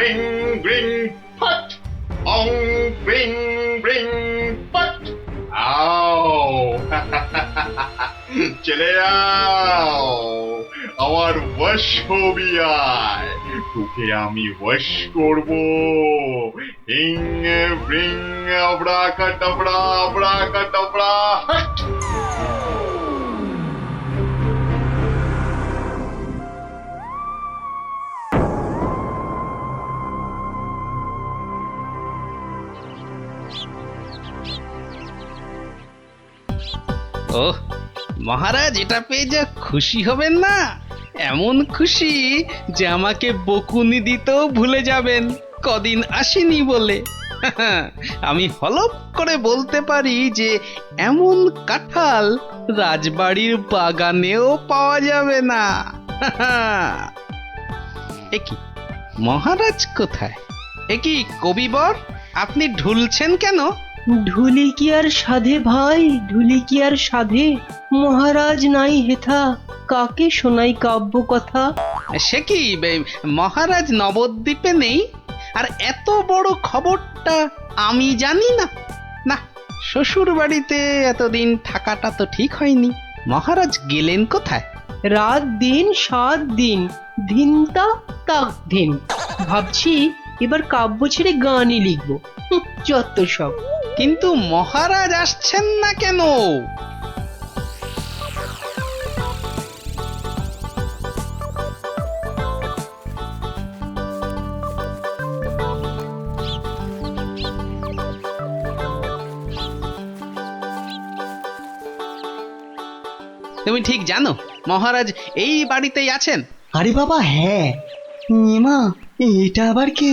গ্রিং গ্রিং ফট, অং গ্রিং গ্রিং ফট। আও চলে যাও, আমার বশ হবি আয়, তোকে আমি বশ করবো। হিং ব্রিং আবড়া কাটাবড়া আবড়া কাটাবড়া হট। ওহ মহারাজ, এটা পেয়ে যা খুশি হবেন না, এমন খুশি যে আমাকে বকুনি দিতেও ভুলে যাবেন কদিন আসেনি বলে। আমি হলপ করে বলতে পারি যে এমন কাঁঠাল রাজবাড়ির বাগানেও পাওয়া যাবে না। একি মহারাজ কোথায়? একি কবিবর, আপনি ঢুলছেন কেন? ঢুলি কি আর সাধে ভাই, ঢুলি কি আর সাধে? মহারাজ নাই হেথা, কাকে শোনাই কাব্য কথা? সে কি মহারাজ নবদ্বীপে নেই, আর এত বড় খবরটা আমি জানি না? না, শ্বশুর বাড়িতে এতদিন থাকাটা তো ঠিক হয়নি। মহারাজ গেলেন কোথায়? রাত দিন 7 দিন, ধিনতা তাক ধিন। ভাবছি এবার কাব্য ছেড়ে গানই লিখবো। যত সব। কিন্তু মহারাজ আসছেন না কেন? তুমি ঠিক জানো মহারাজ এই বাড়িতেই আছেন? আরে বাবা হ্যাঁ, মা এটা আবার কে?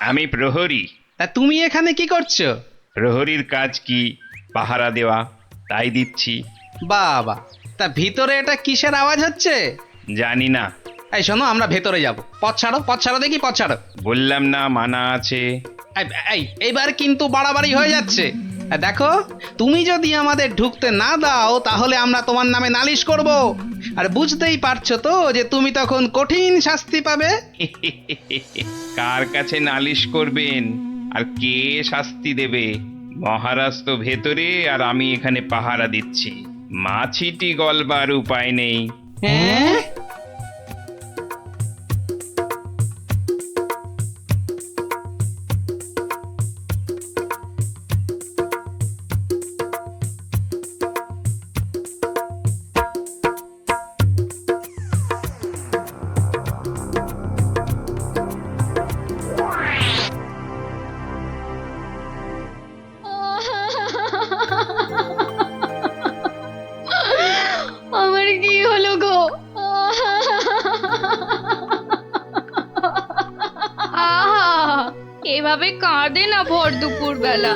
আমি প্রহরী। তা তুমি এখানে কি করছো? প্রহরীর কাজ কি? পাহারা দেওয়া, তাই দিচ্ছি। বাবা, তা ভিতরে এটা কিসের আওয়াজ হচ্ছে? জানি না। এই শোনো, আমরা ভেতরে যাব। পথ ছাড়ো, পথ ছাড়ো দেখি, পথ ছাড়ো। বললাম না মানা আছে। এইবার কিন্তু বাড়াবাড়ি হয়ে যাচ্ছে। দেখো, তুমি যদি আমাদের ঢুকতে না দাও তাহলে আমরা তোমার নামে নালিশ করব, আর বুঝতেই পারছো তো যে তুমি তখন কঠিন শাস্তি পাবে। কার কাছে নালিশ করবেন আর কে শাস্তি দেবে? মহারাজ তো ভেতরে আর আমি এখানে পাহারা দিচ্ছি। মাছিটি গলবার উপায় নেই। হ্যাঁ? আমার কি হলো গো? আহা, এভাবে কাঁদে না ভর দুপুর বেলা।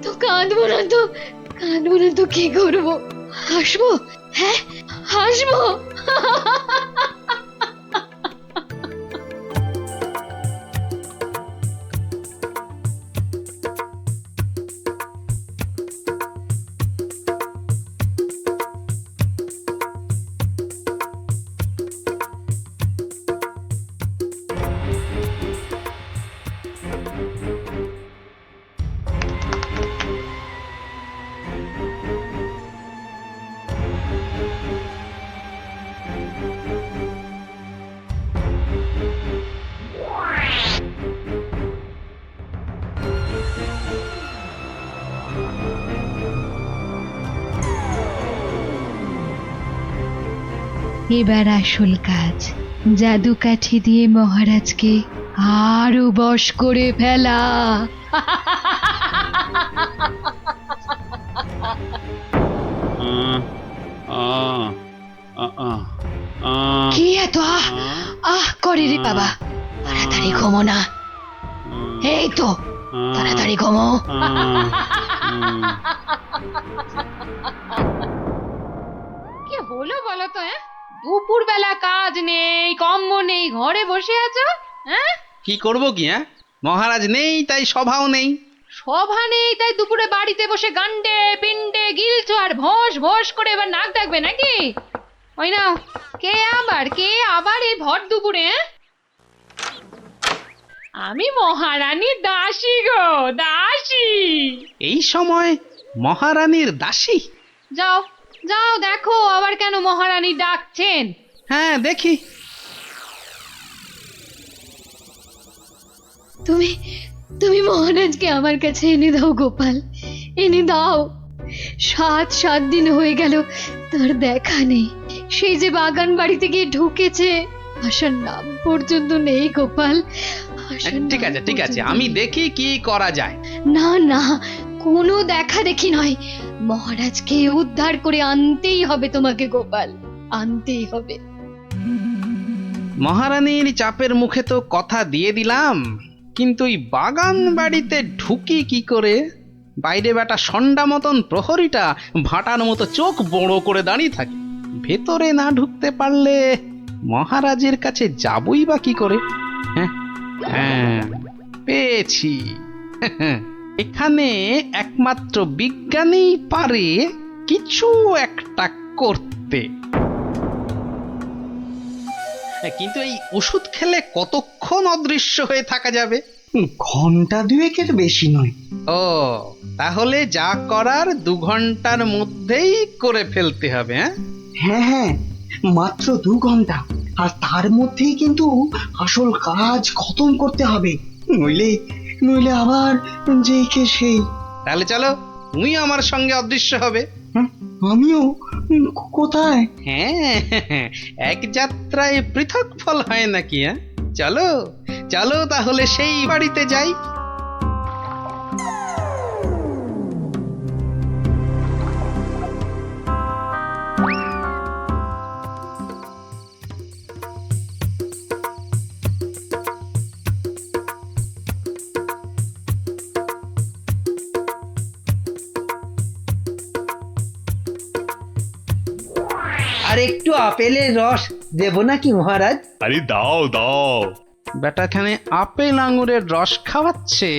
তো কাঁদবো না তো, কাঁদবো না তো কি করবো? হাসবো? হ্যাঁ হাসবো। এবার আসল কাজ, জাদু কাঠি দিয়ে মহারাজকে আরো বশ করে ফেলা। কি এত আহ আহ করে রে বাবা? তাড়াতাড়ি ঘুমো না। এই তো, তাড়াতাড়ি ঘুমো। কি হলো বলো তো? দুপুর বেলা কাজ নেই, কম্ম নেই, ঘরে বসে আছো? হ্যাঁ, কি করবো কি? মহারাজ নেই তাই সভাও নেই। সভা নেই তাই দুপুরে বাড়িতে বসে গান্ডে পিন্ডে গিলছো আর ভোস ভোস করে এবার নাক ডাকবে নাকি? ওই নাও, কে আবার এই ভর দুপুরে? আমি মহারানীর দাসী গো, দাসী। এই সময় মহারানীর দাসী? যাও যাও দেখো আবার কেন মহারানী ডাকছেন। হ্যাঁ দেখি। তুমি তুমি মহারাজকে আমার কাছে এনে দাও গোপাল, এনে দাও। 7 দিন হয়ে গেল তার দেখা নেই। সেই যে বাগান বাড়িতে গিয়ে ঢুকেছে, আসার নাম পর্যন্ত নেই গোপাল। আসার ঠিক নাম আছে ঠিক আছে, পর্যন্ত আমি নেই। দেখি কি করা যায়। না না, কোনো দেখা দেখি নয়, মহারাজকে উদ্ধার করে আনতেই হবে তোমাকে গোপাল, আনতেই হবে। মহারানীর চাপের মুখে তো কথা দিয়ে দিলাম, কিন্তু এই বাগান বাড়িতে ঢুকি কি করে? বাইরে বেটা সন্ডা মতন প্রহরীটা ভাটার মতো চোখ বড় করে দাঁড়িয়ে থাকে। ভেতরে না ঢুকতে পারলে মহারাজের কাছে যাবই বা কি করে? হ্যাঁ হ্যাঁ, পেয়েছি। এখানে একমাত্র বিজ্ঞানী পারে কিছু একটা করতে। কিন্তু এই ওষুধ খেলে কতক্ষণ অদৃশ্য হয়ে থাকা যাবে? ঘন্টা 2 বেশি নয়। ও, তাহলে যা করার 2 ঘন্টার মধ্যেই করে ফেলতে হবে। হ্যাঁ হ্যাঁ, মাত্র 2 ঘন্টা, আর তার মধ্যেই কিন্তু আসল কাজ খতম করতে হবে, নইলে নইলে আবার যেই কে সেই। তাহলে চলো, তুমি আমার সঙ্গে অদৃশ্য হবে। হ্যাঁ, আমিও? কোথায়? হ্যাঁ, এক যাত্রায় পৃথক ফল হয় নাকি? চলো চলো তাহলে সেই বাড়িতে যাই। আর একটু আপেলের রস দেব নাকি মহারাজ? আরে দাও দাও। বেটাখানে আপেল আঙুরের রস খাওয়াচ্ছে,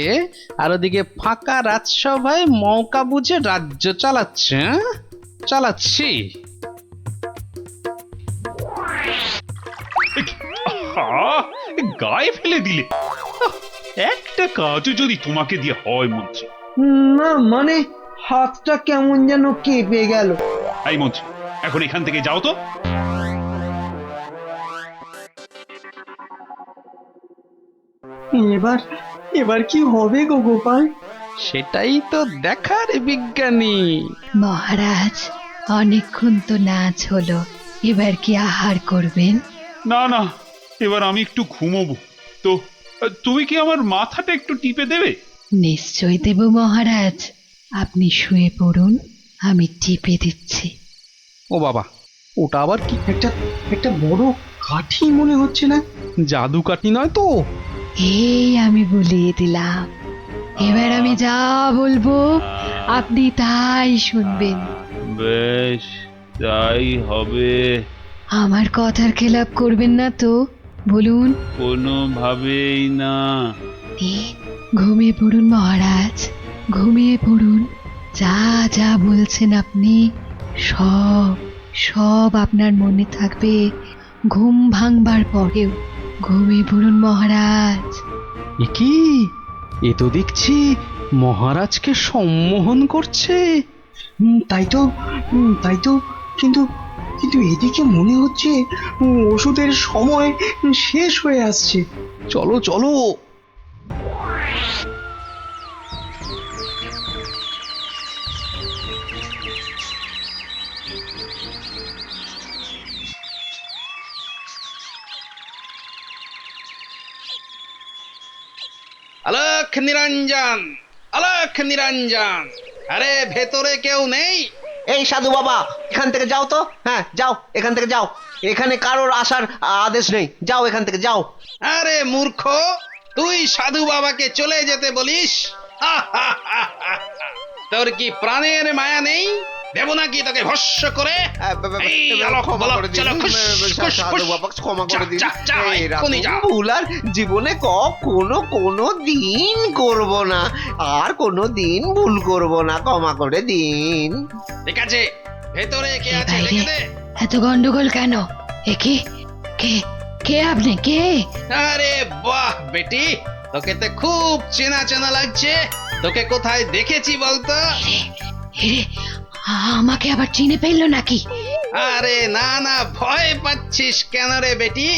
আর ওদিকে ফাঁকা রাজসভায় মৌকা বুঝে রাজ্য চালাচ্ছে। চালাচ্ছি। গায়ে ফেলে দিলে। একটা কাজও যদি তোমাকে দিয়ে হয় মন্ত্রী। না মানে হাতটা কেমন যেন কেঁপে গেল। এই মন্ত্রী, এখন এখান থেকে যাও তো। এবার এবার কি হবে গো গোপাল? সেটাই তো দেখার বিজ্ঞানী। মহারাজ, অনেকক্ষণ তো নাচ হলো, এবার কি আহার করবেন? না না, এবার আমি একটু ঘুমোবো। তো তুমি কি আমার মাথাটা একটু টিপে দেবে? নিশ্চয় দেব মহারাজ, আপনি শুয়ে পড়ুন, আমি টিপে দিচ্ছি। ও বাবা, ওটা আবার কি? একটা একটা বড় কাঠি মনে হচ্ছে না? জাদু কাঠি নয় তো? এই আমি বলিয়ে দিলাম, এবার আমি যা বলবো আপনি তাই শুনবেন। বেশ, তাই হবে। আমার কথার খেলাপ করবেন না তো, বলুন। কোনোভাবেই না। ঘুমিয়ে পড়ুন মহারাজ, ঘুমিয়ে পড়ুন। যা যা বলছেন আপনি সব সব আপনার মনে থাকবে ঘুম ভাঙবার পরেও। ঘুমিয়ে পড়ুন মহারাজ। এ কি? এ তো দেখছি মহারাজকে সম্মোহন করছে। তাই তো, কিন্তু কিন্তু এদিকে মনে হচ্ছে ওষুধের সময় শেষ হয়ে আসছে। চলো চলো। আলোক নিরঞ্জন, আলোক নিরঞ্জন, আরে ভেতরে কেউ নেই? এই সাধু বাবা, এখান থেকে যাও তো। হ্যাঁ যাও, এখান থেকে যাও। এখানে কারোর আসার আদেশ নেই, যাও এখান থেকে যাও। আরে মূর্খ, তুই সাধু বাবাকে চলে যেতে বলিস? তোর কি প্রাণের মায়া নেই? দেব নাকি তোকে ভস্য করে? এই আলোক বলক, চলো, খুশ, খুশ, সাধু খুশ। বাবা ক্ষমা করে দিন। যা, যা, এক্ষুনি যা। ভুল আর জীবনে কোনো দিন করব না, আর কোনো দিন ভুল করব না, ক্ষমা করে দিন। ঠিক আছে, ভেতরে কে আছে বাইরে দেখে দে। এত গন্ডগোল কেন? কে কে কে আপনি কে? আরে বাহ বেটি, তোকে তো খুব চেনা চেনা লাগছে। তোকে কোথায় দেখেছি বলতো? এরে, আমাকে আবার চিনে ফেললো নাকি? আরে না না, ভয় পাচ্ছিস কেন রে বেটি?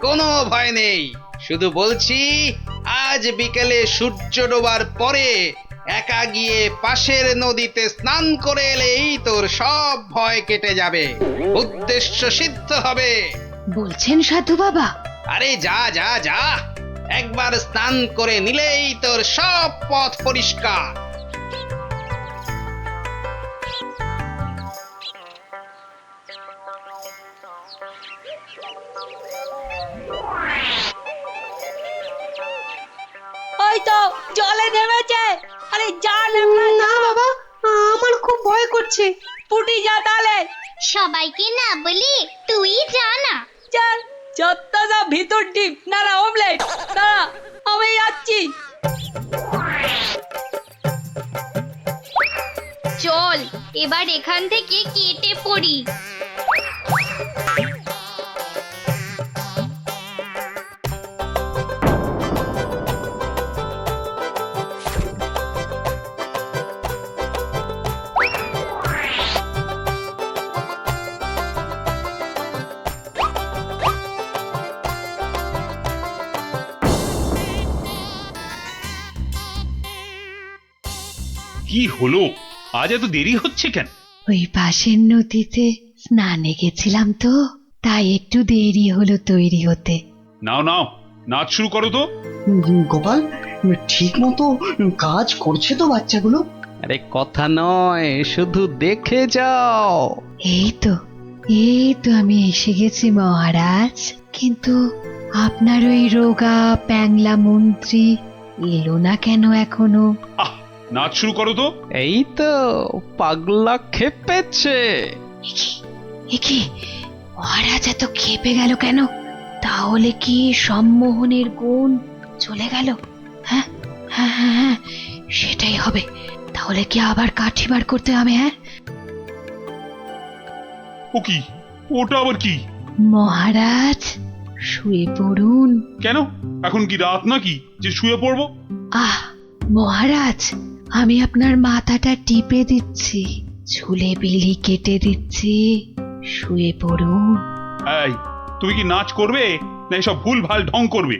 কোনো ভয় নেই, শুধু বলছি আজ বিকেলে সূর্য ডোবার পরে একা গিয়ে পাশের নদীতে স্নান করে এলেই তোর সব ভয় কেটে যাবে, উদ্দেশ্য সিদ্ধ হবে। বলছেন সাধু বাবা? আরে যা যা যা, একবার স্নান করে নিলেই তোর সব পথ পরিষ্কার। ওই তো জলে নেমেছে। আরে যা না বাবা, আমার খুব ভয় করছে। পুটি যা তাহলে। সবাইকে না বলি তুই যা না। চল, যত সব ভিতর ডিপ না অমলেট। দাঁড়া, আমি যাচ্ছি। চল এবার এখান থেকে কেটে পড়ি। কি হলো, আজ এত দেরি হচ্ছে কেন? ওই পাশের নদীতে স্নানে গেছিলাম তো, তাই একটু দেরি হলো তৈরি হতে। নাও নাও, নাচ শুরু করো তো। গোপাল, ঠিক মতো কাজ করছে তো বাচ্চাগুলো? আরে কথা নয়, শুধু দেখে যাও। এই তো আমি এসে গেছি মহারাজ। কিন্তু আপনার ওই রোগা প্যাংলা মন্ত্রী এলো না কেন এখনো? আহ, নাচ শুরু করো তো। এই তো পাগলা খেপেছে। একি মহারাজ এত খেপে গেল কেন? তাহলে কি সম্মোহনের গুণ চলে গেল? হ্যাঁ হ্যাঁ হ্যাঁ হ্যাঁ, সেটাই হবে। তাহলে কি আবার কাঠি বার করতে হবে? হ্যাঁ, ও কি, ওটা আবার কি? মহারাজ শুয়ে পড়ুন। কেন, এখন কি রাত নাকি যে শুয়ে পড়বো? আহ মহারাজ, আমি আপনার মাথাটা টিপে দিচ্ছি, চুলে বিলি কেটে দিচ্ছি, শুয়ে পড়ুন। এই, তুমি কি নাচ করবে না এসব ভুল ভাল ঢং করবে?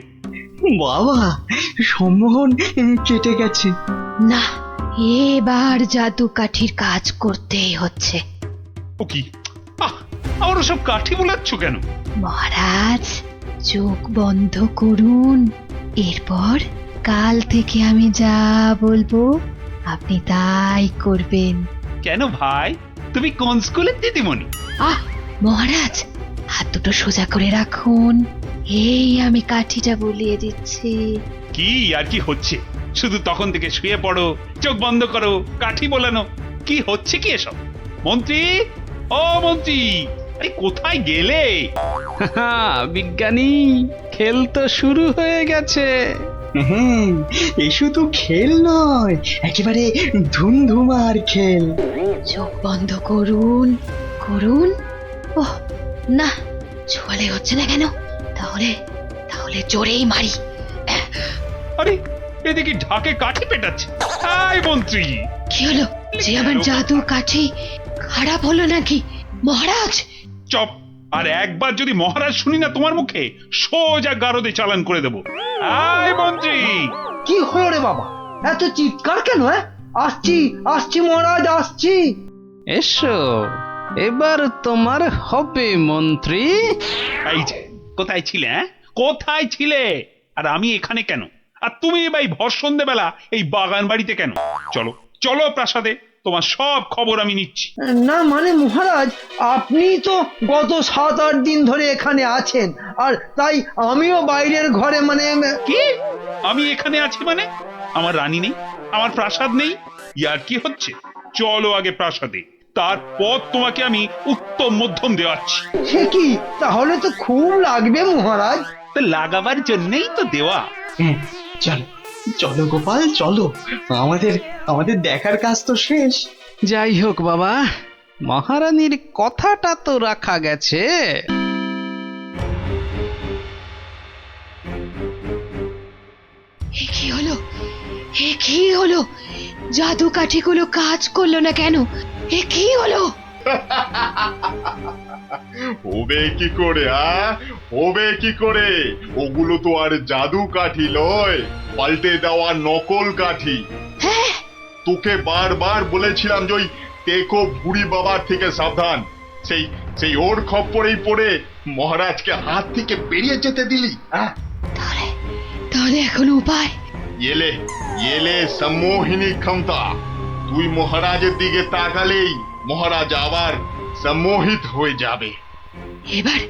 বাবা, সম্মোহন কেটে গেছে। না, এবার জাদু কাঠির কাজ করতেই হচ্ছে। ও কি, আমার সব কাঠি বোলাচ্ছ কেন? মহারাজ চোখ বন্ধ করুন, এরপর কাল থেকে আমি যা বলবো আপনি তাই করবেন। কেন ভাই, তুমি কোন স্কুলের দিদিমণি? আহ মহারাজ, হাত দুটো সোজা করে রাখুন, এই আমি কাঠিটা বলিয়ে দিচ্ছি। কি আর কি হচ্ছে? শুধু তখন থেকে শুয়ে পড়ো, চোখ বন্ধ করো, কাঠি বোলানো। কি হচ্ছে কি এসব? মন্ত্রী, ও মন্ত্রী, আরে কোথায় গেলে? বিজ্ঞানী, খেল তো শুরু হয়ে গেছে। হ্যাঁ, এ শুধু খেল নয়, একেবারে ধুমধুমার খেল। চোখ বন্ধ করুন করুন। ওহ না, ছোঁয়ালে হচ্ছে না কেন? তাহলে তাহলে জোরেই মারি। আরে এদিকে ঢাকে কাঠি পেটাচ্ছে। আয় মন্ত্রী, কি হলো? যে আমার জাদু কাঠি খারাপ হলো নাকি মহারাজ? চপ, আর একবার যদি মহারাজ শুনি না তোমার মুখে, সোজা গারদে চালান করে দেবো। আয় মন্ত্রী। কি হলো রে বাবা, এত চিৎকার কেন? আসছি আসছি মহারাজ, আসছি। এসো, এবার তোমার হবে মন্ত্রী। এই যে, কোথায় ছিলে? কোথায় ছিলে? আর আমি এখানে কেন? আর তুমি ভাই ভর সন্ধ্যেবেলা এই বাগান বাড়িতে কেন? চলো চলো প্রাসাদে, তোমার সব খবর আমি নিচ্ছি। না মানে মহারাজ, আপনি তো গত 7-8 দিন ধরে এখানে আছেন, আর তাই আমিও বাইরের ঘরে মানে। কি, আমি এখানে আছি মানে? আমার রানী নেই, আমার প্রাসাদ নেই? ইয়ার কি হচ্ছে? চলো আগে প্রাসাদে, তারপর তোমাকে আমি উত্তম মধ্যম দেওয়াচ্ছি। সে কি, তাহলে তো খুব লাগবে মহারাজ। তো লাগাবার জন্যই তো দেওয়া। চলো চলো গোপাল, চলো, আমাদের আমাদের দেখার কাজ তো শেষ। যাই হোক বাবা, মহারানীর কথাটা তো রাখা গেছে। এ কি হলো? এ কি হলো? জাদু কাঠিগুলো কাজ করলো না কেন? এ কি হলো? হবে কি করে হবে কি করে? ওগুলো তো আর জাদু কাঠি লয়, পাল্টে দেওয়া নকল কাঠি। হ্যাঁ, তোকে বারবার বলেছিলাম যে ওই টেকো বুড়ি বাবার থেকে সাবধান। সেই সেই ওর খপ্পরেই পড়ে মহারাজকে হাত থেকে বেরিয়ে যেতে দিলি। তাহলে এখন উপায়? এলে এলে সম্মোহিনী ক্ষমতা। তুই মহারাজের দিকে তাকালেই মহারাজ আবার সম্মোহিত হয়ে যাবে। এবার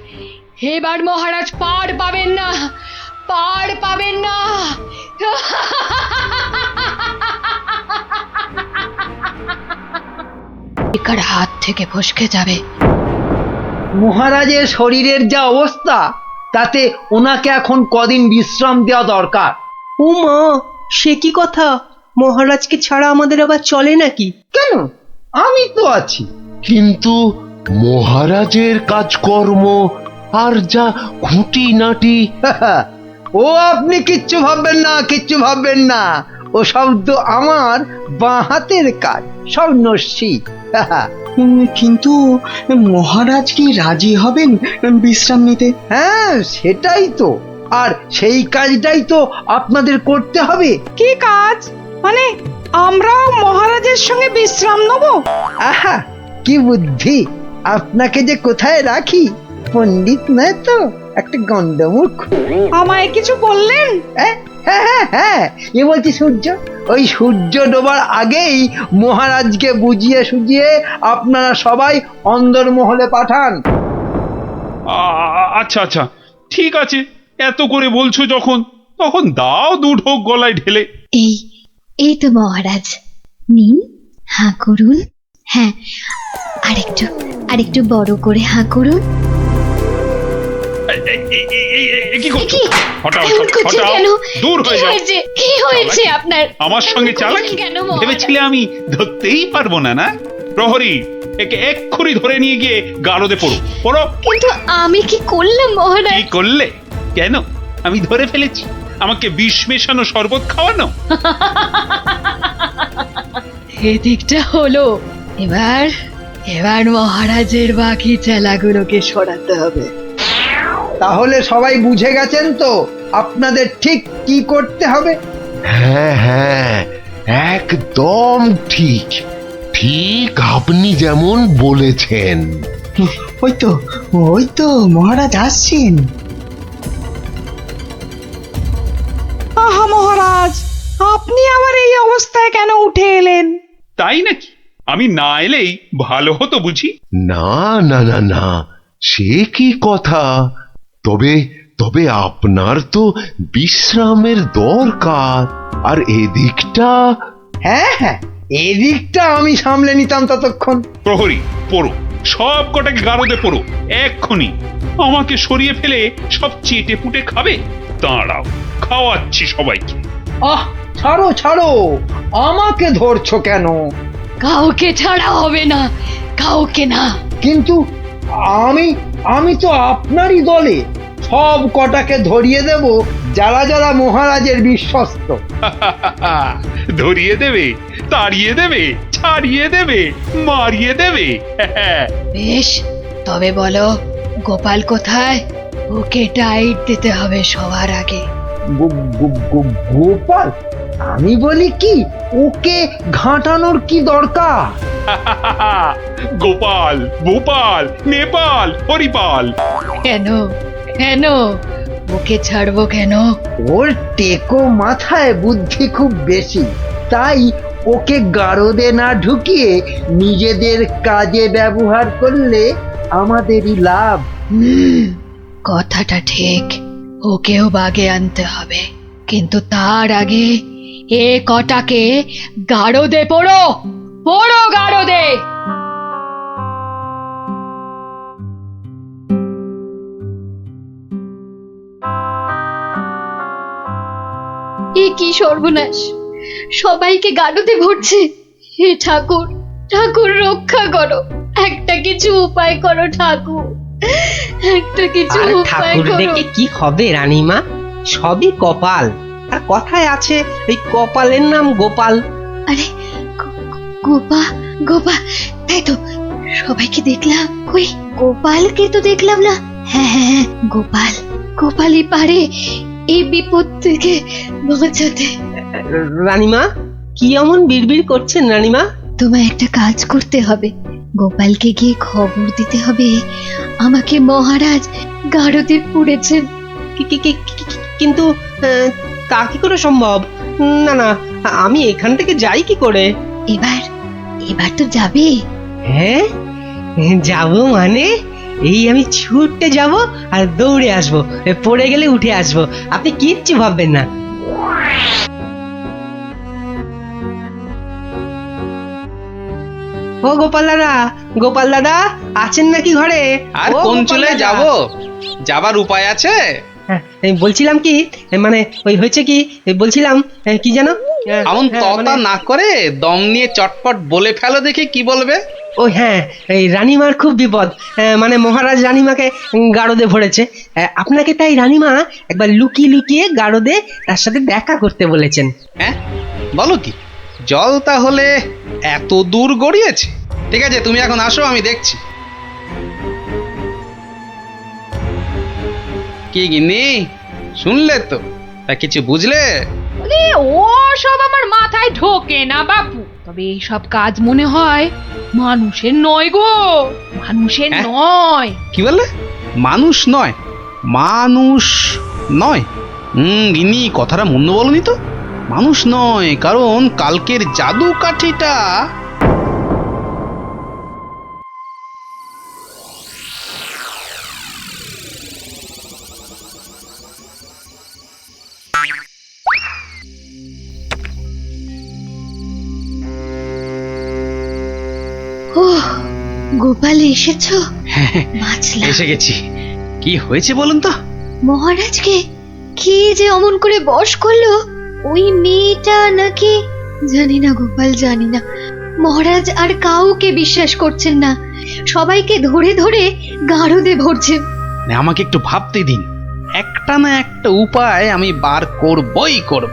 এবার মহারাজ পার পাবেন না, পার পাবেন না। একার হাত থেকে ফসকে যাবে। মহারাজের শরীরের যা অবস্থা, তাতে ওনাকে এখন কদিন বিশ্রাম দেওয়া দরকার। ও মা, সে কি কথা? মহারাজকে ছাড়া আমাদের আবার চলে নাকি? কেন, আমি তো আছি। কিন্তু মহারাজের কাজকর্ম আর যা খুঁটিনাটি, ও আপনি কিচ্ছু ভাববেন না, কিচ্ছু ভাববেন না। ও সব তো আমার বাঁ হাতের কাজ, সব নস্যি। কিন্তু মহারাজ কি রাজি হবেন বিশ্রাম নিতে? হ্যাঁ, সেটাই তো। আর সেই কাজটাই তো আপনাদের করতে হবে। কি কাজ? মানে আমরাও মহারাজের সঙ্গে বিশ্রাম নেব? আহা, কি বুদ্ধি! আপনাকে যে কোথায় রাখি, পণ্ডিত নয় তো, একটা গন্ডমূর্খ। আমায় কিছু বললেন? হ্যাঁ হ্যাঁ হ্যাঁ, এ বলছি সূর্য। ওই সূর্য ডোবার আগেই মহারাজকে বুঝিয়ে সুঝিয়ে আপনারা সবাই অন্দরমহলে পাঠান। আচ্ছা আচ্ছা, ঠিক আছে। এত করে বলছো যখন, তখন দাও দু ঢোক গলায় ঢেলে। এই এই তো মহারাজ, নিন, হাঁ করুন। হ্যাঁ, আরেকটু বড় করে হাঁ করুন। কি করছো? হটাও, এমন করছো হটাও, কেন? দূর হয়ে যাও। কি হয়েছে আপনার? আমার সঙ্গে চালাকি কেন মহারাজ? ভেবেছিলে আমি ধরতেই পারবো না? না প্রহরী, একে এক্ষুনি ধরে নিয়ে গিয়ে গারদে পড়ো, পড়ো। কিন্তু আমি কি করলাম মহারাজ? কি করলে? কেন? আমি ধরে ফেলেছি। আমাকে বিষ মেশানো শরবত খাওয়ানো। এদিকটা হলো। এবার মহারাজের বাকি চেলাগুলোকে সরাতে হবে। তাহলে সবাই বুঝে গেছেন তো আপনাদের ঠিক কি করতে হবে? হ্যাঁ হ্যাঁ, একদম ঠিক। ঠিক আপনি যেমন বলেছেন। ওই তো মহারাজ আসছেন। আহা মহারাজ, আপনি আমার এই অবস্থায় কেন উঠে এলেন? তাই নাকি? আমি না এলেই ভালো হতো বুঝি? না না না না, সে কি কথা। তবে তবে আপনার তো বিশ্রামের দরকার। আর এদিকটা, হ্যাঁ হ্যাঁ, এদিকটা আমি সামলে নিতাম ততক্ষণ। প্রহরী, পড়ো, সব কটাকে গারদে পড়ো এক্ষুনি। আমাকে সরিয়ে ফেলে সব চেটে পুটে খাবে? দাঁড়াও, খাওয়াচ্ছি সবাইকে। আহ, ছাড়ো ছাড়ো, আমাকে ধরছো কেন? কাউকে ছাড়া হবে না, কাউকে না। কিন্তু আমি তো আপনারই দলে। সব কটাকে ধরিয়ে দেব, যারা যারা মহারাজের বিশ্বস্ত। ধরিয়ে দেবে, তাড়িয়ে দেবে, ছাড়িয়ে দেবে, মারিয়ে দেবে। বেশ, তবে বলো গোপাল কোথায়? ওকে টাইট দিতে হবে সবার আগে। গোপাল? আমি বলি কি, ওকে ঘাঁটানোর কি দরকার? গোপাল, ভূপাল, নেপাল, হরিপাল। কেন ওকে ছাড়বো কেন? ওর টেকো মাথায় বুদ্ধি খুব বেশি, তাই ওকে গারদে না ঢুকিয়ে নিজেদের কাজে ব্যবহার করলে আমাদেরই লাভ। কথাটা ঠিক, ওকেও বাগে আনতে হবে, কিন্তু তার আগে এ কটাকে গারদে পড়ো গারদে। এ কি সর্বনাশ! সবাইকে গারদে ভরছে। হে ঠাকুর, ঠাকুর রক্ষা করো, একটা কিছু উপায় করো ঠাকুর, একটা কিছু উপায় ঠাকুর করো। দেখে কি হবে রানীমা? সবই কপাল। আর কথায় আছে এই কপালের নাম গোপাল। আরে গোপা গোপা, তাই তো, সবাইকে দেখলাম, কই গোপালকে তো দেখলাম না। হ্যাঁ হ্যাঁ হ্যাঁ, গোপাল, গোপালই পারে এই বিপদ থেকে বাঁচাতে। রানীমা, কি এমন বিড়বিড় করছেন রানীমা? তোমায় একটা কাজ করতে হবে, গোপালকে গিয়ে খবর দিতে হবে আমাকে মহারাজ গারদে পুড়েছেন। কিন্তু তা কি করে সম্ভব? না না, আমি এখান থেকে যাই কি করে? এবার তো যাবে। হ্যাঁ, যাব মানে এই আমি ছুটতে যাব আর দৌড়ে আসবো, পড়ে গেলে উঠে আসবো, আপনি কিচ্ছু ভাববেন না। ও গোপাল দাদা, গোপাল দাদা আছেন নাকি ঘরে? আর ও কোন গোপাল চলে দাদা। যাব? যাবার উপায় আছে? এই বলছিলাম কি, মানে ওই হয়েছে কি, বলছিলাম কি জানো, এমন ততা না করে দম নিয়ে চটপট বলে ফেলো দেখি কি বলবে। ও হ্যাঁ, এই রানীমার খুব বিপদ, মানে মহারাজ রানীমাকে গারদে ভরেছে। আপনাকে তাই রানীমা একবার লুকিয়ে লুকিয়ে গারদে তার সাথে দেখা করতে বলেছেন। হ্যাঁ, বলো কি? জল তাহলে এত দূর গড়িয়েছে? ঠিক আছে, তুমি এখন আসো, আমি দেখছি। কি গিন্নি, শুনলে তো? তা কিছু বুঝলে? ও সব আমার মাথায় ঢোকে না বাপু, তবে এই সব কাজ মনে হয় মানুষের নয় গো, মানুষের নয়। কি বললে? মানুষ নয়? মানুষ নয়? গিন্নি, কথাটা মন্দ বলনি তো। মানুষ নয়, কারণ কালকের জাদু কাঠিটা ও গোপাল, এসেছো? বাঁচলাম। এসে গেছি। কি হয়েছে বলুন তো? মহারাজকে কি যে অমন করে বশ করলো ওই মেয়েটা নাকি, জানি না গোপাল, জানি না। মহারাজ আর কাউকে বিশ্বাস করছেন না, সবাইকে ধরে ধরে গারদে ভরছেন। আমাকে একটু ভাবতে দিন, একটা না একটা উপায় আমি বার করবই করব।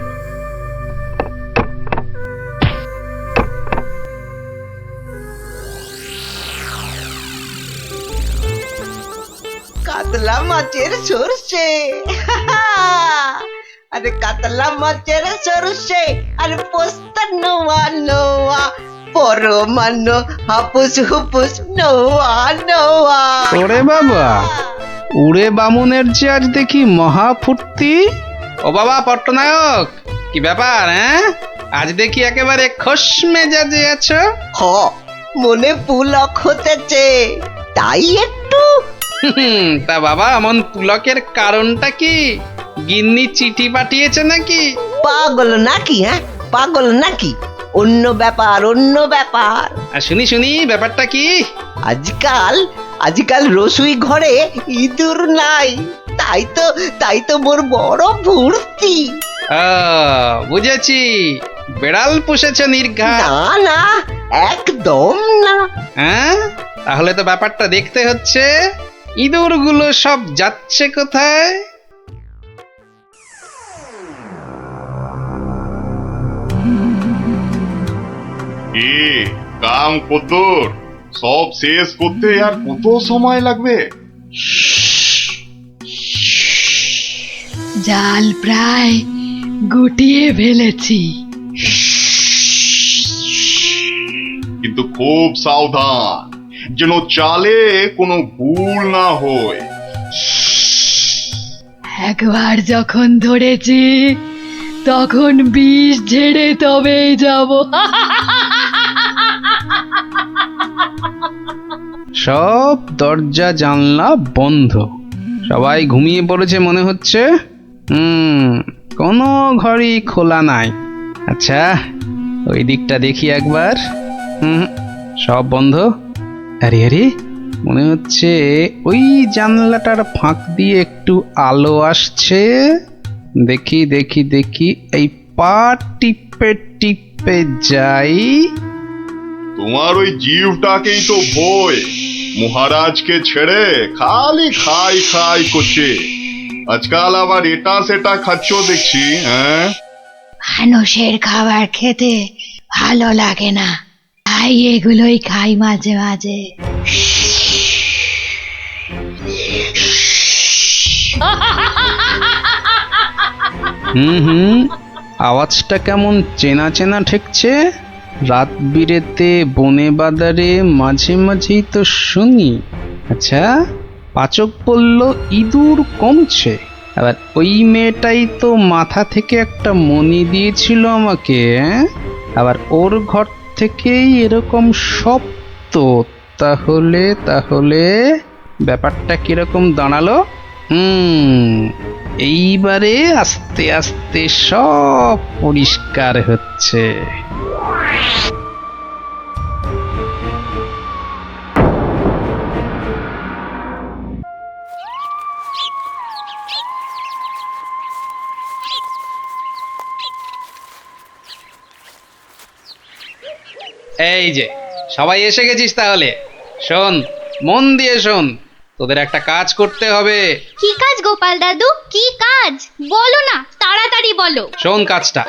কাতলা মাছের সরষে, আরে কাতলা মাছের সরষে, আর পোস্তা নোয়া নোয়া, পরমান্ন হাপুস হুপুস নোয়া নোয়া। ওরে বাবা, উড়ে বামুনের যে আজ দেখি মহা ফুর্তি। ও বাবা পট্টনায়ক, কি ব্যাপার? আজ দেখি একেবারে খোশ মেজাজে আছো। মনে পুলক হতেছে, তাই একটু। তা বাবা, এমন পুলকের কারণটা কি? গিন্নি চিঠি পাঠিয়েছে নাকি? পাগল নাকি? পাগল নাকি? অন্য ব্যাপার, অন্য ব্যাপার। শুনি শুনি, ব্যাপারটা কি? আজকাল রসুই ঘরে ইঁদুর নাই, তাই তো মোর বড় ফুর্তি। বুঝেছি, বেড়াল পুষেছে নির্ঘাত। না না, একদম না। তাহলে তো ব্যাপারটা দেখতে হচ্ছে। ইঁদুরগুলো সব যাচ্ছে কোথায়? কি কাম কদ্দুর, সব শেষ করতে আর কত সময় লাগবে? জাল প্রায় গুটিয়ে ফেলেছি, কিন্তু খুব সাবধান, যেন চালে কোনো ভুল না হয়। একবার যখন ধরেছি তখন বিষ ঝেড়ে তবেই যাব। সব দরজা জানলা বন্ধ, সবাই ঘুমিয়ে পড়েছে মনে হচ্ছে। কোনো ঘরই খোলা নাই। আচ্ছা, ওই দিকটা দেখি একবার। সব বন্ধ। আরে আরে, মনে হচ্ছে ওই জানলাটার ফাঁক দিয়ে একটু আলো আসছে। দেখি দেখি দেখি, এই পা টিপে টিপে যাই। তোমার ওই জীবটাকেই তো ভয়, মহারাজকে ছেড়ে খালি খাই খাই করছে। আজকাল আবার এটা সেটা খাচ্ছ দেখছি, হ্যাঁ? মানুষের খাবার খেতে ভালো লাগে না, তাই এগুলোই খাই মাঝে মাঝে। হুম, আওয়াজটা কেমন চেনা চেনা ঠেকছে। রাত বিরেতে বনে বাদারে মাঝে মাঝেই তো শুনি। আচ্ছা, পাচক বলল ইঁদুর কমছে, আবার ওই মেয়েটাই তো মাথা থেকে একটা মণি দিয়েছিল আমাকে, আবার ওর ঘর থেকেই এরকম শব্দ। তাহলে তাহলে ব্যাপারটা কিরকম দাঁড়ালো? এইবারে আস্তে আস্তে সব পরিষ্কার হচ্ছে। এই যে সবাই এসে গেছিস, তাহলে শোন, মন দিয়ে শোন, তোদের একটা কাজ করতে হবে। কি কাজ গোপাল দাদু, কি কাজ বলো না, তাড়াতাড়ি বলো। শোন, কাজটা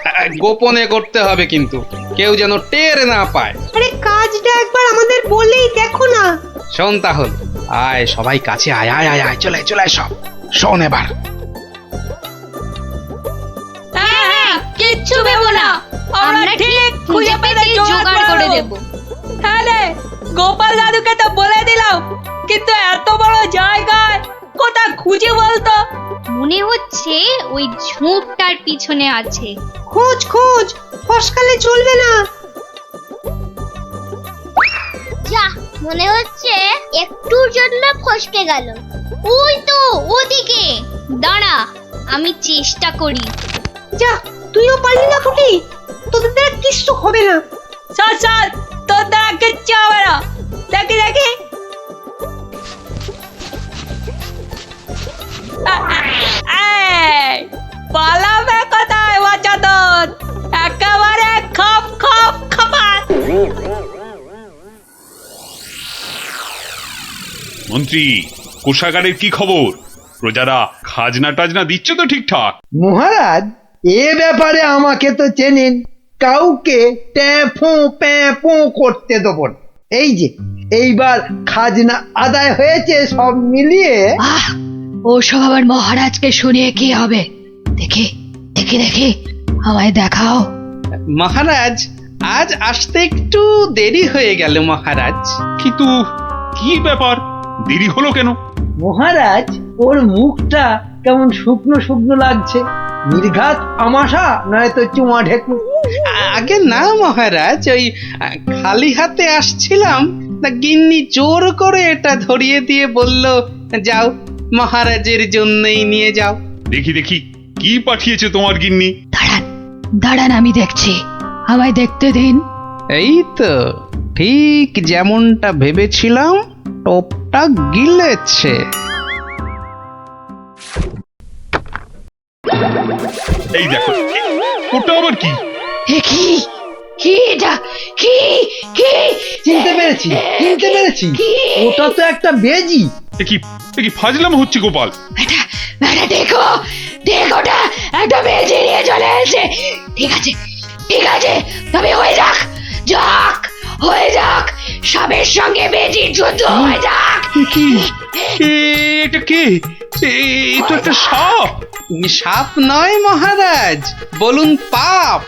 গোপনে করতে হবে, কিন্তু কেউ যেন টের না পায়। আরে কাজটা একবার আমাদের বলেই দেখো না। শোন তাহলে, আয় সবাই কাছে আয়, আয় আয় আয়, চলে চলে আয় সব। শোন এবার, হ্যাঁ, কিচ্ছু ভেবো না, আমরা ঠিক খুঁজে পেতে জোগাড় করে দেব। হ্যাঁ রে, গোপাল দাদুকে তো বলে দিলাম, কিন্তু এত বড় জায়গায় কোথা খুঁজে বলতো? মনে হচ্ছে ওই ঝোপটার পিছনে আছে। খোঁজ খোঁজ, ফসকালে চলবে না। যা, মনে হচ্ছে একটুর জন্য ফসকে গেল। ওই তো ওদিকে, দাঁড়া আমি চেষ্টা করি। যা, তুইও পারলি না ফুটি, তোদের দ্বারা কিচ্ছু হবে না। চল চল, তোর দ্বারা কিচ্ছু হবে না। দেখি দেখি, পালাবে কোথায় বাচ্চাদের, একেবারে খপ খপ খপাত। মন্ত্রী, কোষাগারের কি খবর? প্রজারা খাজনা টাজনা দিচ্ছে তো ঠিকঠাক? মহারাজ, এ ব্যাপারে আমাকে তো চেনেন, কাউকে ট্যাফো প্যাফো করতে দেবো না। এই যে এইবার খাজনা আদায় হয়েছে সব মিলিয়ে। ও সব আবার মহারাজকে শুনিয়ে কি হবে? দেখি দেখি দেখি, আমায় দেখাও। মহারাজ আজ আসতে একটু দেরি হয়ে গেল মহারাজ। কিন্তু কি ব্যাপার, দেরি হলো কেন? মহারাজ, ওর মুখটা কেমন শুকনো শুকনো লাগছে, নির্ঘাত আমাশা নয়তো চুমা ঢেকু। আগে না মহারাজ, ওই খালি হাতে আসছিলাম, তা গিন্নি জোর করে এটা ধরিয়ে দিয়ে বলল, যাও মহারাজের জন্যই নিয়ে যাও। দেখি দেখি, কি পাঠিয়েছে তোমার গিন্নি? দাঁড়ান দাঁড়ান, আমি দেখছি, আমায় দেখতে দিন। এই তো ঠিক যেমনটা ভেবেছিলাম, টোপটা গিলেছে। এই দেখো, ওটা আবার কি? কি কি এটা, কি কি? চিনতে পেরেছি, চিনতে পেরেছি, ওটা তো একটা বেজি। এ কি ফাজলাম হচ্ছে গোপাল? দেখো দেখোটা, একটা বেজে নিয়ে চলে এসেছে। ঠিক আছে ঠিক আছে, তবে হয়ে যাক, যাক হয়ে যাক, সাপের সঙ্গে বেজির যুদ্ধ হয়ে যাক। কি এটা কে? এটা একটা সাপ। সাপ নয় মহারাজ, বলুন পাপ,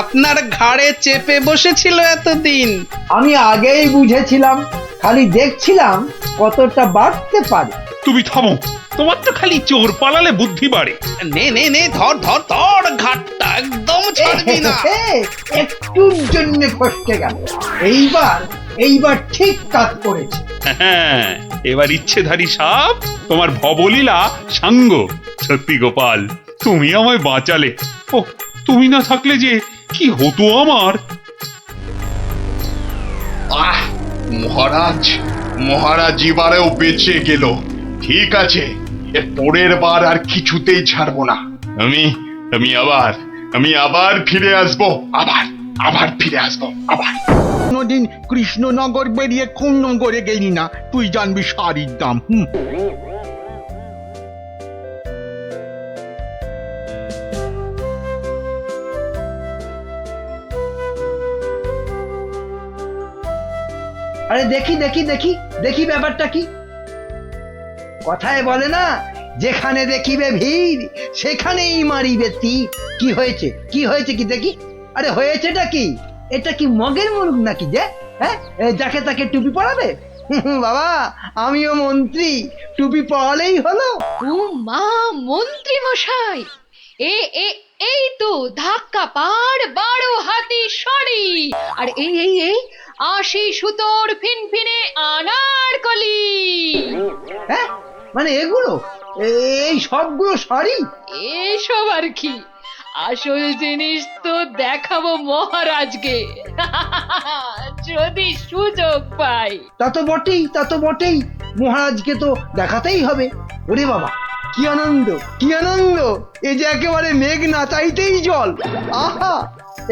আপনার ঘাড়ে চেপে বসেছিল এতদিন। আমি আগেই বুঝেছিলাম, খালি দেখছিলাম কতটা বাড়তে পারে। তুমি থামো, তোমার তো খালি চোর পালালে বুদ্ধি বাড়ে। নে নে নে, ধর ধর ধর, ঘাটটা একদম ছাড়বি না। একটুর জন্য ফসকে গেল, এইবার ঠিক কাজ করেছে। হ্যাঁ, এবার ইচ্ছেধারী সাপ তোমার ভবলীলা সাঙ্গ। সত্যি গোপাল, তুমি আমায় বাঁচালে। ও, তুমি না থাকলে যে কি হতো আমার। মহারাজ, মহারাজ এবারেও বেঁচে গেল। ঠিক আছে, এর পরের বার আর কিছুতেই ছাড়বো না। আমি আবার ফিরে আসবো, আবার ফিরে আসবো, আবার। কোনদিন কৃষ্ণনগর বেরিয়ে কোন নগরে গেলি না, তুই জানবি শাড়ির দাম। আরে দেখি দেখি দেখি দেখি ব্যাপারটা কি। কথায় বলে না, যেখানে দেখিবে ভিড় সেখানেই মারিবে তীর। কি হয়েছে কি হয়েছে কি দেখি? আরে হয়েছেটা কি? এটা কি মগের মুলুক নাকি যে হ্যাঁ যাকে তাকে টুপি পরাবে? বাবা আমিও মন্ত্রী, টুপি পরালেই হলো। ও মা, মন্ত্রী মশাই, এ এ এই তো ধাক্কা পার 12 হাতি শাড়ি, আর এই এই এই 80 সুতোর ফিনফিনে আনারকলি। হ্যাঁ মানে এগুলো, এই সবগুলো শাড়ি? এসব আর কি, আসল জিনিস তো দেখাবো মহারাজকে যদি সুযোগ পাই। তা তো বটেই, তা তো বটেই, মহারাজকে তো দেখাতেই হবে। ওরে বাবা কি আনন্দ কি আনন্দ, এ যে একেবারে মেঘ না চাইতেই জল। আহা,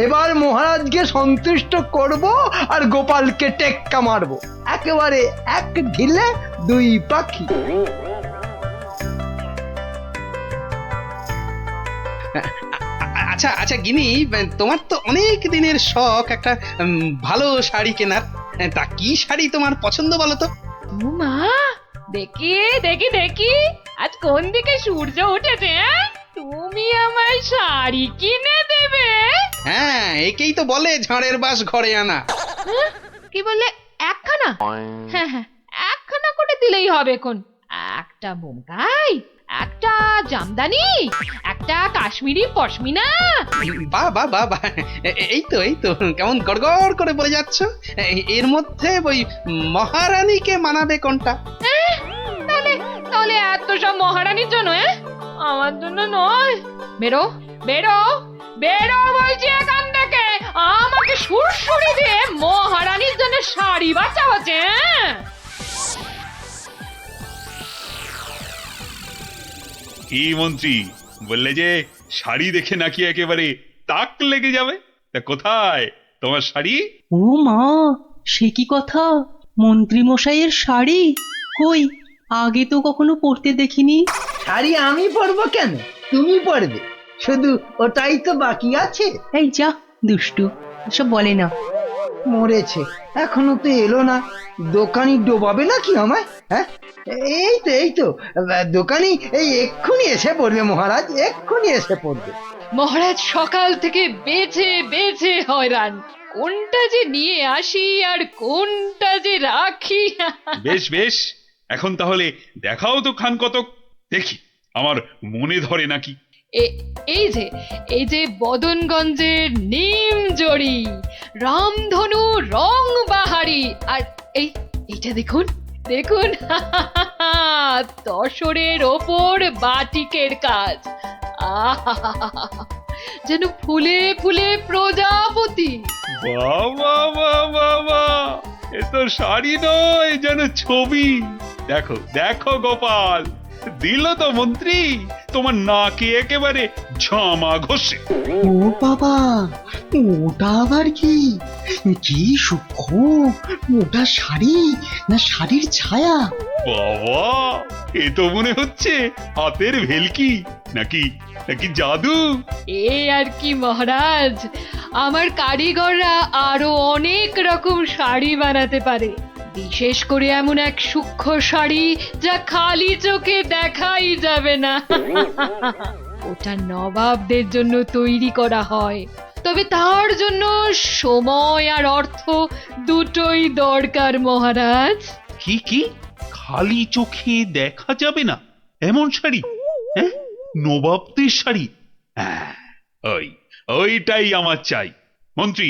এবার মহারাজকে সন্তুষ্ট করব আর গোপালকে টেক্কা মারবো, একেবারে এক ঢিলে দুই পাখি। আচ্ছা আচ্ছা গিনি, তোমার তো অনেক দিনের শখ একটা ভালো শাড়ি কেনার। তা কি শাড়ি তোমার পছন্দ বলো তো? ও মা, দেখি দেখি দেখি, আজ কোন দিকে সূর্য উঠেছে? তুমি আমায় শাড়ি কিনে দেবে? হ্যাঁ, একেই তো বলে ঝাড়ের বাস ঘরে আনা। কি বললে, একখানা? হ্যাঁ হ্যাঁ, একখানা করে দিলেই হবে। কোন একটা বোমকাই, একটা জামদানি, একটা কাশ্মীরি পশমিনা। বাহ বাহ বাহ বাহ, এই তো এই তো, কেমন গড়গড় করে বলে যাচ্ছ। এর মধ্যে ওই মহারানীকে মানাবে কোনটা? তাহলে তাহলে এত সব মহারানীর জন্য? আমার জন্য নয়। বেরো বেরো বেরো বলছি এখান থেকে, আমাকে সুরসুরি দিয়ে মহারানীর জন্য শাড়ি বাঁচা হচ্ছে। কি মন্ত্রী, বললে যে শাড়ি দেখে নাকি একেবারে তাক লেগে যাবে? তা কোথায় তোমার শাড়ি? ও মা, সে কি কথা! মন্ত্রী মশাইয়ের শাড়ি কই, আগে তো কখনো পরতে দেখিনি। শাড়ি আমি পরবো কেন, তুমি পরবে, শুধু ওটাই তো বাকি আছে। এই যা দুষ্টু, সব বলে না। মরেছে, এখনো তো এলো না। দোকানি ডোবাবে নাকি আমায়? হ্যাঁ এই তো দোকানি এই এক্ষুনি এসে পড়বে মহারাজ, এক্ষুনি এসে পড়বে। মহারাজ সকাল থেকে বেছে বেছে হয়রান, কোনটা যে নিয়ে আসি আর কোনটা যে রাখি। বেশ বেশ, এখন তাহলে দেখাও তো খান কতক, দেখি আমার মনে ধরে নাকি। এই যে বদনগঞ্জের নিম জড়ি, রামধনু রং বাহারি, আর এইটা দেখুন দেখুন, তসরের ওপর বাটিকের কাজ, যেন ফুলে ফুলে প্রজাপতি। বাবা বাবা বাবা, এ তো শাড়ি নয়, যেন ছবি। দেখো দেখো গোপাল, দিল তো মন্ত্রী তোমার নাকে একেবারে ঝামা ঘষে। ও বাবা, ওটা আবার কি? কি সূক্ষ্ম, ওটা শাড়ি না শাড়ির ছায়া? বাবা, এ তো মনে হচ্ছে হাতের ভেলকি, নাকি নাকি জাদু। এ আর কি মহারাজ, আমার কারিগররা আরো অনেক রকম শাড়ি বানাতে পারে, বিশেষ করে এমন এক সূক্ষ্ম শাড়ি যা খালি চোখে দেখাই যাবে না। ওটা নবাবদের জন্য তৈরি করা হয়, তবে তার জন্য সময় আর অর্থ দুটোই দরকার মহারাজ। কি কি, খালি চোখে দেখা যাবে না এমন শাড়ি? হ্যাঁ, নবাবদের শাড়ি? হ্যাঁ, ওইটাই আমার চাই। মন্ত্রী,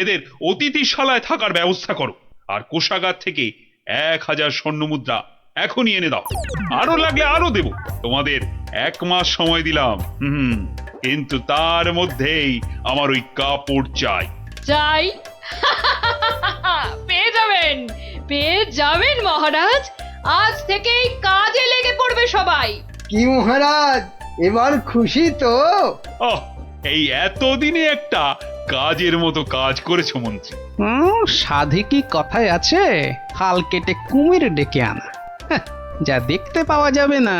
এদের অতিথিশালায় থাকার ব্যবস্থা করো, আর কোষাগার থেকে 1000 স্বর্ণ মুদ্রা এখনই এনে দাও। আরো লাগলে আরো দেব, তোমাদের 1 মাস সময় দিলাম। কিন্তু তার মধ্যেই আমার ওই কাপড় চাই। চাই? পেয়ে যাবেন মহারাজ, আজ থেকেই কাজে লেগে পড়বে সবাই। কি মহারাজ, এবার খুশি তো? এই এতদিনে একটা কাজের মতো কাজ করেছো মন্ত্রী। সাধে কি কথায় আছে, খাল কেটে কুমির ডেকে আনা। যা দেখতে পাওয়া যাবে না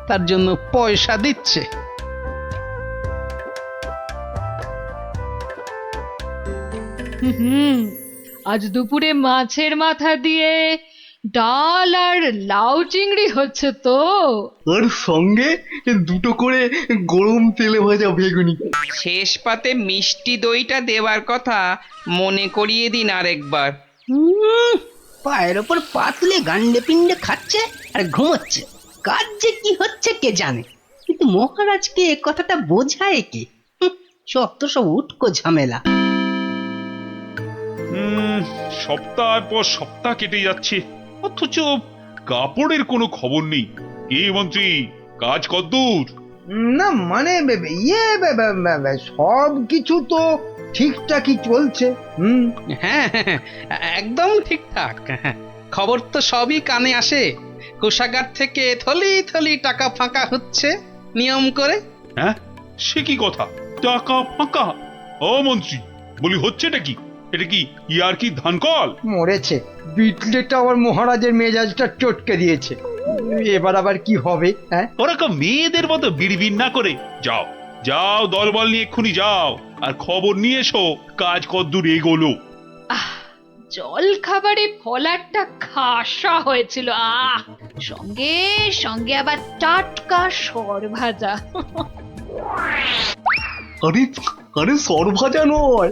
তার জন্য পয়সা দিচ্ছে। আজ দুপুরে মাছের মাথা দিয়ে ডাল আর লাউ চিংড়ি হচ্ছে তো। আর সঙ্গে দুটো করে গরম তেলে ভাজা বেগুনি। শেষ পাতে মিষ্টি দইটা দেওয়ার কথা মনে করিয়ে দিন আরেকবার। পায়ের ওপর পা তুলে গান্ডে পিণ্ডে খাচ্ছে আর ঘুমোচ্ছে। কাজ যে কি হচ্ছে কে জানে, কিন্তু মহারাজকে এ কথাটা বোঝায় কে? সব উটকো ঝামেলা। সপ্তাহ পর সপ্তাহ কেটে যাচ্ছে, অথচ কাপড়ের কোনো খবর নেই। এই মন্ত্রী, কাজ কদ্দূর? না মানে সব কিছু তো ঠিকঠাকই চলছে। হ্যাঁ, একদম ঠিকঠাক। খবর তো সবই কানে আসে। কোষাগার থেকে থলি থলি টাকা ফাঁকা হচ্ছে নিয়ম করে। হ্যাঁ, সে কি কথা? টাকা ফাঁকা? ও মন্ত্রী, বলি হচ্ছেটা কি? এটা কি ইয়ার কি ধানকল? মরেছে বিটলেটা আবার মহারাজের মেজাজটা চটকে দিয়েছে। এবার আবার কি হবে? হ্যাঁ, ওরকম মেয়েদের মতো বিড়বিড় না করে যাও যাও, দলবল নিয়ে এক্ষুনি যাও আর খবর নিয়ে এসো কাজ কদ্দূর এগোলো। জল খাবারে ফলারটা খাসা হয়েছিল। সঙ্গে সঙ্গে আবার টাটকা সর ভাজা। আরে আরে সর ভাজা নয়,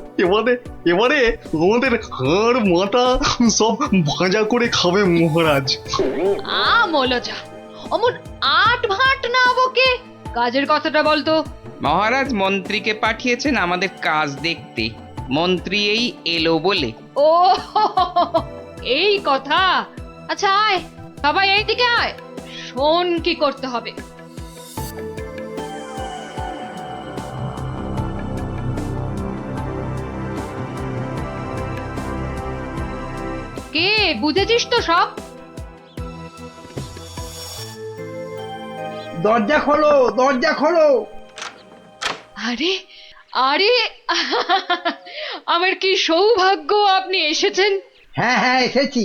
এবারে আমাদের হাড় মাথা সব ভাজা করে খাবে মহারাজ। মলজা, অমন আট ভাট না বকে কাজের কথাটা বলতো। মহারাজ মন্ত্রীকে পাঠিয়েছেন আমাদের কাজ দেখতে। মন্ত্রী এই এলো বলে। ও এই কথা। আচ্ছা আয়, সবাই এইদিকে আয়, শোন কি করতে হবে। কে বুঝেছিস তো সব? দরজা খোলো, দরজা খোলো। আরে আরে আমার কি সৌভাগ্য আপনি এসেছেন। হ্যাঁ হ্যাঁ এসেছি,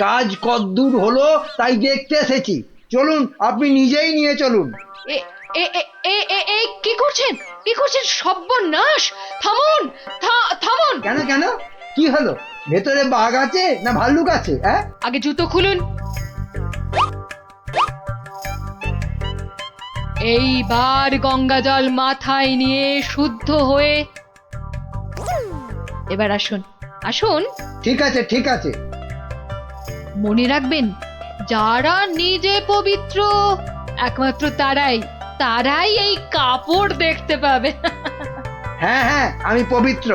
কাজ কদ্দূর হলো তাই দেখতে এসেছি। চলুন, আপনি নিজেই নিয়ে চলুন। কি করছেন, কি করছেন? সর্বনাশ! থামুন, থামুন। কেন কেন, কি হলো? ভেতরে বাঘ আছে না ভাল্লুক আছে? হ্যাঁ, আগে জুতো খুলুন। এইবার গঙ্গা জল মাথায় নিয়ে শুদ্ধ হয়ে এবার আসুন, আসুন। ঠিক আছে ঠিক আছে। মনে রাখবেন, যারা নিজে পবিত্র একমাত্র তারাই এই কাপড় দেখতে পাবে। হ্যাঁ হ্যাঁ, আমি পবিত্র।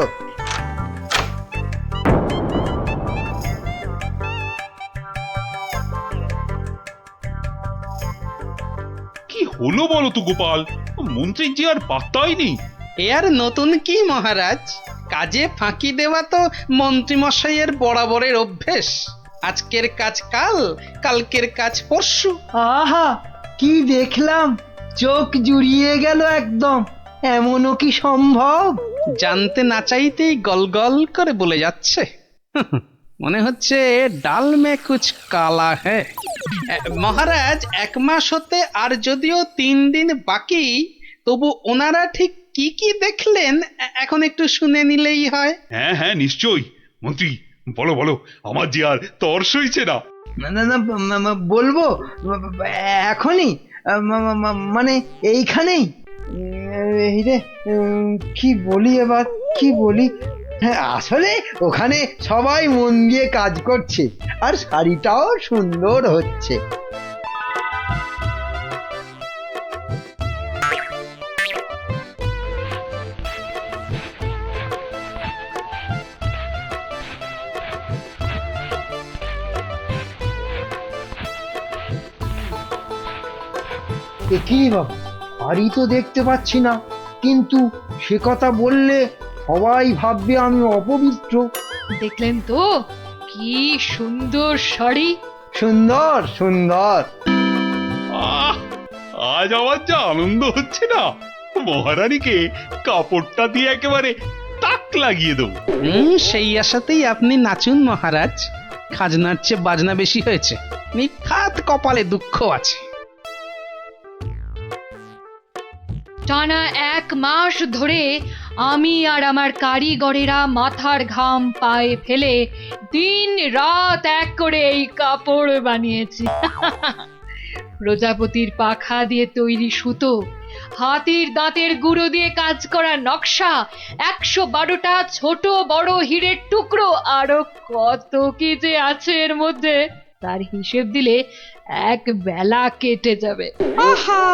কি হলো বলো তো গোপাল? মন্ত্রীর যে আর পাত্তাই নেই। এ আর নতুন কি মহারাজ, কাজে ফাঁকি দেওয়া তো মন্ত্রীমশাইয়ের বরাবরের অভ্যেস। আজকের কাজ কাল, কালকের কাজ পরশু। আহা, কি দেখলাম, চোখ জুড়িয়ে গেল একদম। এমনও কি সম্ভব? জানতে না চাইতেই গল করে বলে যাচ্ছে। মনে হচ্ছে ডাল মে কুছ কালা হ্যায়। মহারাজ, 1 মাস হতে আর যদিও 3 দিন বাকি, তবু ওনারা ঠিক কি কি দেখলেন এখন একটু শুনে নিলেই হয়। হ্যাঁ হ্যাঁ নিশ্চয়ই। মন্ত্রী বলো বলো, আমার যে আর তর সইছে না। না না না, বলবো এখনই, মানে এইখানেই। এই রে, কি বলি এবার, কি বলি? হ্যাঁ, আসলে ওখানে সবাই মন দিয়ে কাজ করছে আর শাড়িটাও সুন্দর হচ্ছে। কি বাবা, শাড়ি তো দেখতে পাচ্ছি না, কিন্তু সে কথা বললে সবাই ভাববে আমি অপবিত্র। দেখলেন তো কি সুন্দর শাড়ি। সুন্দর সুন্দর। আজ আমার যা আনন্দ হচ্ছে না, মহারানীকে কাপড়টা দিয়ে একেবারে তাক লাগিয়ে দেবো। সেই আশাতেই আপনি নাচুন মহারাজ। খাজনার চেয়ে বাজনা বেশি হয়েছে, নিখাত কপালে দুঃখ আছে। টানা 1 মাস ধরে আমি আর আমার কারিগরেরা মাথার ঘাম পায়ে ফেলে দিন রাত এক করে এই কাপড় বানিয়েছি। প্রজাপতির পাখা দিয়ে তৈরি সুতো, হাতির দাঁতের গুঁড়ো দিয়ে কাজ করা নকশা, 112টা ছোট বড় হীরের টুকরো, আরো কত কি যে আছে এর মধ্যে, তার হিসেব দিলে এক বেলা কেটে যাবে। আহা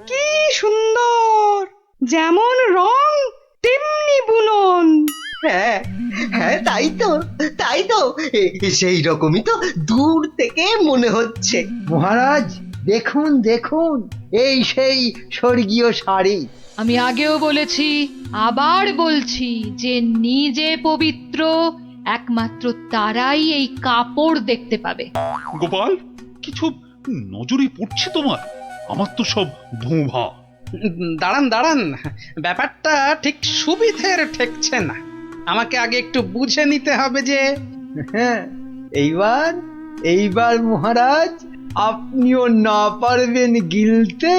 কি সুন্দর, যেমন রং তেমনি বুনন। হ্যাঁ হ্যাঁ, তাই তো সেই রকমই তো দূর থেকে মনে হচ্ছে। মহারাজ দেখুন দেখুন, এই সেই স্বর্গীয় শাড়ি। আমি আগেও বলেছি, আবার বলছি যে নিজে পবিত্র একমাত্র তারাই এই কাপড় দেখতে পাবে। গোপাল, কিছু নজরে পড়ছে তোমার? আমার তো সব ধোঁভা। দাঁড়ান দাঁড়ান, ব্যাপারটা ঠিক সুবিধের ঠেকছে না। আমাকে আগে একটু বুঝে নিতে হবে যে। হ্যাঁ, এইবার মহারাজ আপনিও না পারবেন গিলতে,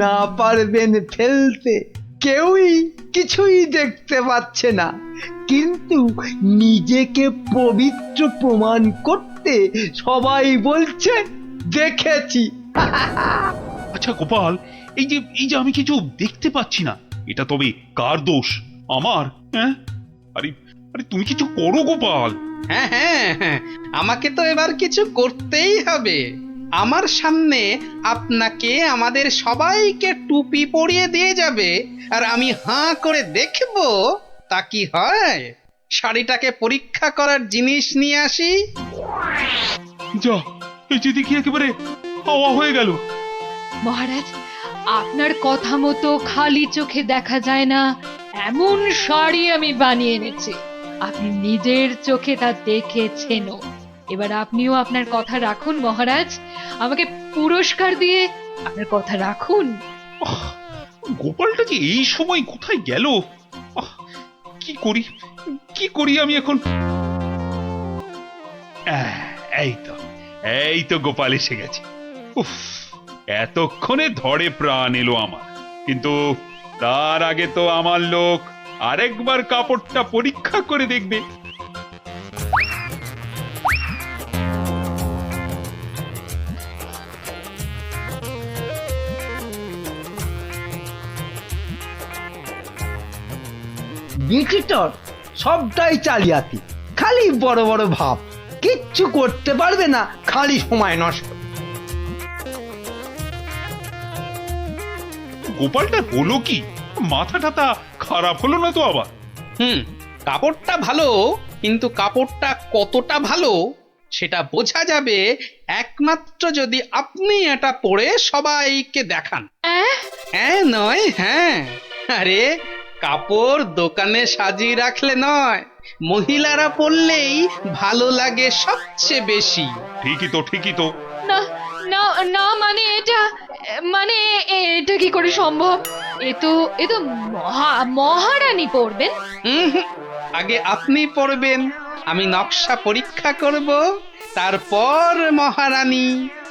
না পারবেন ফেলতে, কেউই কিছুই দেখতে পাচ্ছে না, কিন্তু নিজেকে পবিত্র প্রমাণ করতে সবাই বলছে দেখেছি। আচ্ছা গোপাল, এই যে আমি কিছু দেখতে পাচ্ছি না, এটা তবে কার দোষ? আমার? হ্যাঁ, আরে আরে তুমি কিছু করো গোপাল। হ্যাঁ হ্যাঁ হ্যাঁ, আমাকে তো এবার কিছু করতেই হবে। আমার সামনে আপনাকে আমাদের সবাইকে টুপি পরিয়ে দিয়ে যাবে, আর আমি হাঁ করে দেখব তা কি হয়। শাড়িটাকে পরীক্ষা করার জিনিস নিয়ে আসি। যা, এই যে দেখি একেবারে হাওয়া হয়ে গেল। মহারাজ, আপনার কথা মতো খালি চোখে দেখা যায় না এমন শাড়ি আমি বানিয়ে এনেছি। আপনি নিজের চোখে তা দেখেছেনও। এবার আপনিও আপনার কথা রাখুন মহারাজ, আমাকে পুরস্কার দিয়ে আপনার কথা রাখুন। গোপালটা যে এই সময় কোথায় গেল? কি করি আমি এখন? এই তো গোপাল এসে গেছে। উফ, এতক্ষণে ধরে প্রাণ এলো আমার। কিন্তু তার আগে তো আমার লোক আরেকবার কাপড়টা পরীক্ষা করে দেখবে। বিচিত্র, সবটাই চালিয়াতি, খালি বড় বড় ভাব, কিচ্ছু করতে পারবে না, খালি সময় নষ্ট। গোপালটা হলো কি? মাথা টাথা খারাপ হলো না তো আবার? কাপড়টা ভালো, কিন্তু কাপড়টা কতটা ভালো সেটা বোঝা যাবে একমাত্র যদি আপনি এটা পরে সবাইকে দেখান। হ্যাঁ নয়, হ্যাঁ। আরে কাপড় দোকানে সাজিয়ে রাখলে নয়, মহিলারা পরলেই ভালো লাগে সবচেয়ে বেশি। ঠিকই তো। না না না, মানে এটা কি করে সম্ভব? এ তো মহারানী পরবেন। আগে আপনি পরবেন, আমি নকশা পরীক্ষা করব, তারপর মহারানী।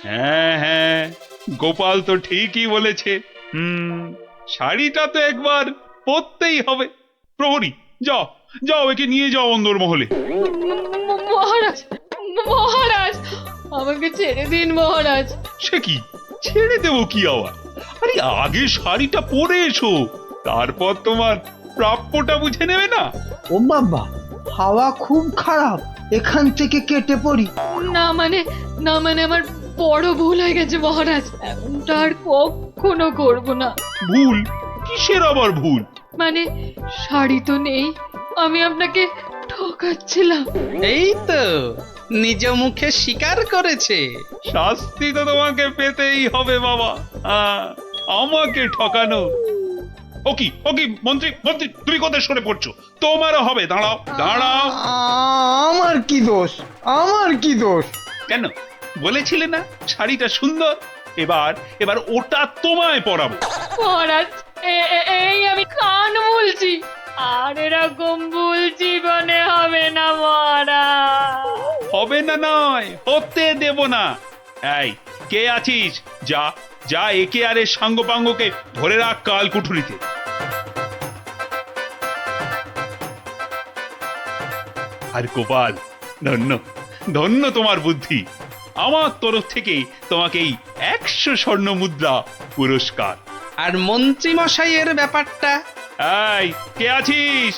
হ্যাঁ, গোপাল তো ঠিকই বলেছে। শাড়িটা তো একবার পরতেই হবে। প্রহরী, যাও একে নিয়ে যাও অন্দরমহলে। মহারাজ, আমাকে ছেড়ে দিন মহারাজ। সে কি, ছেড়ে দেবো কি আবার? আরে আগে শাড়িটা পরে এসো, তারপর তোমার প্রাপ্যটা বুঝে নেবে না? ও বাবা, হাওয়া খুব খারাপ, এখান থেকে কেটে পড়ি। না মানে আমার বড় ভুল হয়ে গেছে মহারাজ, এমনটা আর কখনো করব না। ভুল? কিসের আবার ভুল? মানে শাড়ি তো নেই, আমি আপনাকে ঠকাচ্ছিলাম। এই তো নিজ মুখে স্বীকার করেছে। শাস্তি তো তোমাকে পেতেই হবে বাবা, আমাকে ঠকানো। ওকি মন্ত্রী, তুমি কোথায় সরে পড়ছো? তোমারও হবে। দাঁড়াও। আমার কি দোষ? কেন বলেছিলে না শাড়িটা সুন্দর? এবার ওটা তোমায় পরাবো। মহারাজ, এই আমি কান বলছি, আর এরকম ভুল জীবনে হবে না মহারাজ। হবে না নয়, হতে দেব না। এই কে আছিস? যা একে আর এর সাঙ্গপাঙ্গকে ধরে রাখ কাল কুঠুরিতে। আর গোপাল, ধন্য ধন্য তোমার বুদ্ধি। আমার তরফ থেকে তোমাকে এই 100 স্বর্ণ মুদ্রা পুরস্কার। আর মন্ত্রী মশাইয়ের ব্যাপারটা? এই, কে আছিস?